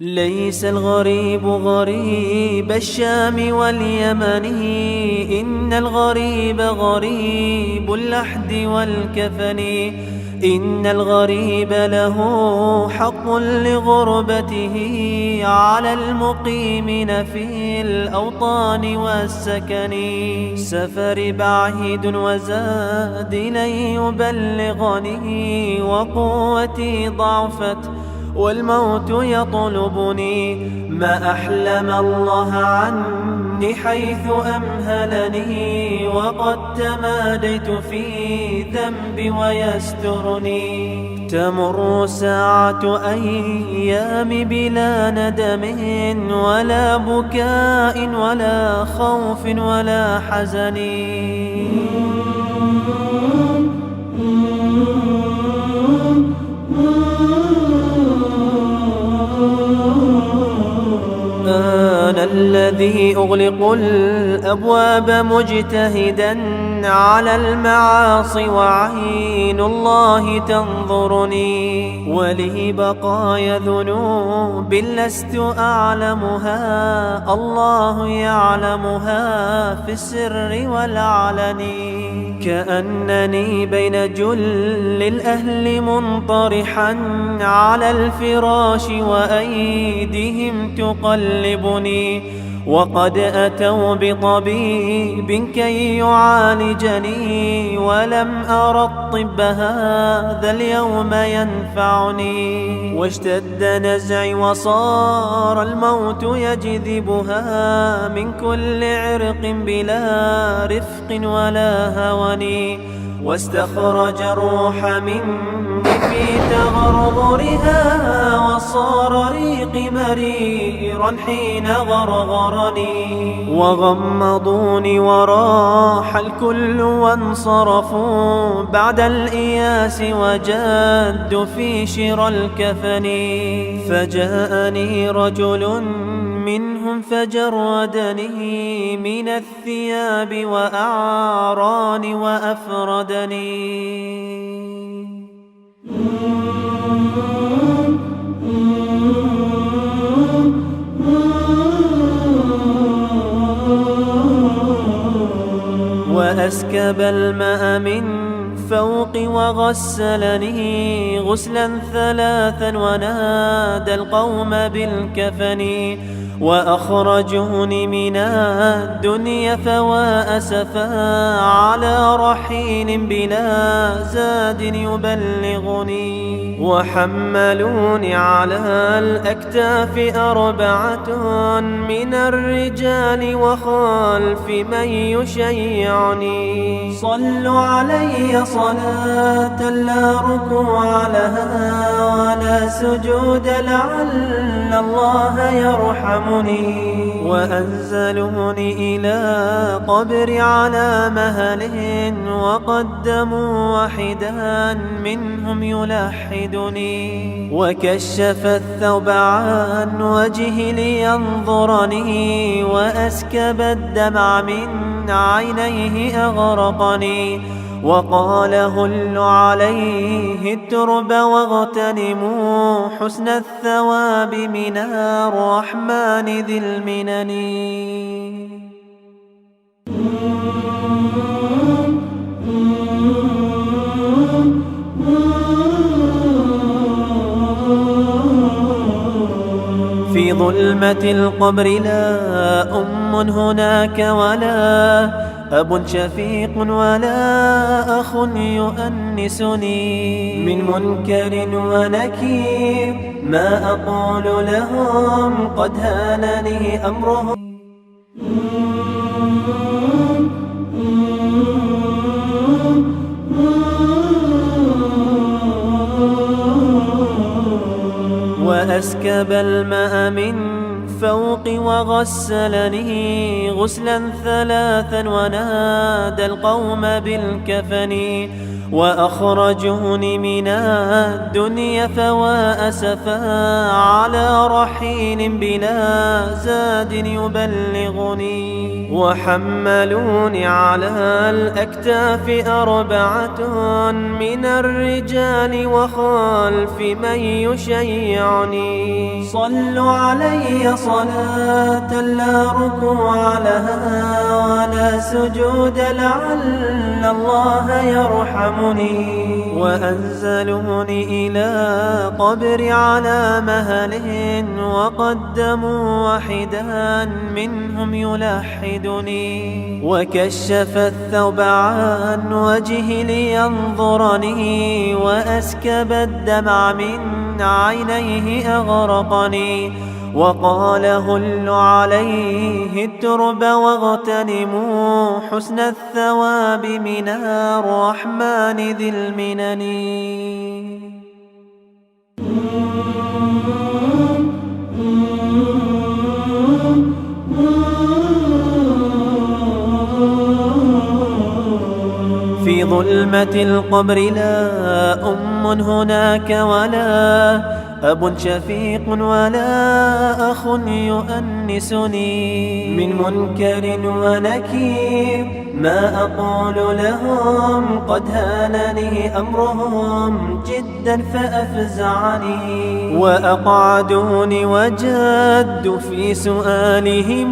ليس الغريب غريب الشام واليمن، إن الغريب غريب اللحد والكفن. إن الغريب له حق لغربته على المقيمين في الأوطان والسكن. سفر بعيد وزاد لن يبلغني، وقوتي ضعفت والموت يطلبني. ما أحلم الله عني حيث أمهلني، وقد تماديت في ذنبي ويسترني. تمر ساعة أيام بلا ندم ولا بكاء ولا خوف ولا حزن. أنا الذي أغلق الأبواب مجتهدا على المعاصي، وعين الله تنظرني. ولي بقايا ذنوب لست أعلمها، الله يعلمها في السر والعلن. كأنني بين جل الأهل منطرحا على الفراش، وأيديهم تقلبني. وقد أتوا بطبيب كي يعالجني، ولم أر الطب هذا اليوم ينفعني. واشتد نزعي وصار الموت يجذبها من كل عرق بلا رفق ولا هون. واستخرج الروح مني في تغرغرها، وصار ريقي مريرا حين غرغرني. وغمضوني وراح الكل وانصرفوا بعد الإياس، وجادوا في شرى الكفن. فجاءني رجل منهم فجردني من الثياب وأعراني وأفردني. وأسكب الماء من فوقي وغسلني غسلا ثلاثا، ونادى القوم بالكفن. وأخرجوني من الدنيا فوا أسفا على رحيل بلا زاد يبلغني. وحملوني على الأكتاف أربعة من الرجال، وخلف من يشيعني. صلوا علي صلاة لا ركوع لها ولا سجود، لعل الله يرحمني. وأنزلوني إلى قبري على مهل، وقدموا واحدا منهم يلحدني. وكشف الثوب عن وجهي لينظرني، وأسكب الدمع من عينيه أغرقني. وقال هلوا عليه الترب واغتنموا حسن الثواب من الرحمن ذي المنن. في ظلمة القبر لا أم هناك، ولا أب شفيق، ولا أخ يؤنسني. من منكر ونكير ما أقول لهم، قد هانني أمرهم. وأسكب الماء من فوقي وغسلني غسلا ثلاثا، ونادى القوم بالكفن. وأخرجوني من الدنيا فوا أسفا على رحيل بلا زاد يبلغني. وحملوني على الأكتاف 4 من الرجال وخلف من يشيعني. صلوا علي صلاة لا ركوع لها ولا سجود لعل الله يرحمني. وأنزلوني إلى قبر على مهل وقدموا واحدا منهم يلحدني. وكشف الثوب عن وجهي لينظرني وأسكب الدمع من عينيه أغرقني. وقال هلوا عليه الترب واغتنموا حسن الثواب من الرحمن ذي المنن. في ظلمة القبر لا أم هناك ولا أب شفيق ولا أخ يؤنسني. من منكر ونكير ما أقول لهم قد هانني أمرهم جدا فأفزعني. وأقعدوني وجدوا في سؤالهم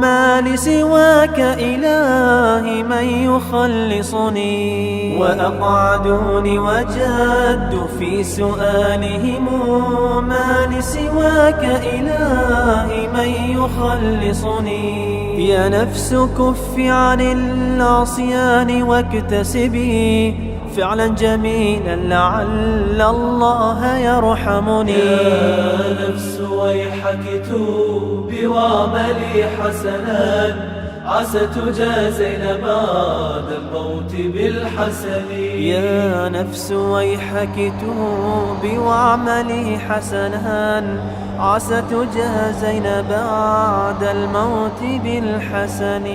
ما لسواك إلهي من يخلصني. وأقعدوني وجدوا في سؤالهم ما لسواك إلهي من يخلصني. يا نفس كفي عن العصيان واكتسبي فعلا جميلا لعل الله يرحمني. يا نفس ويحك توبي واعملي حسنا عسى تجازين بعد الموت بالحسن. يا نفس ويحك توبي واعملي حسنا عسى تجازين بعد الموت بالحسن.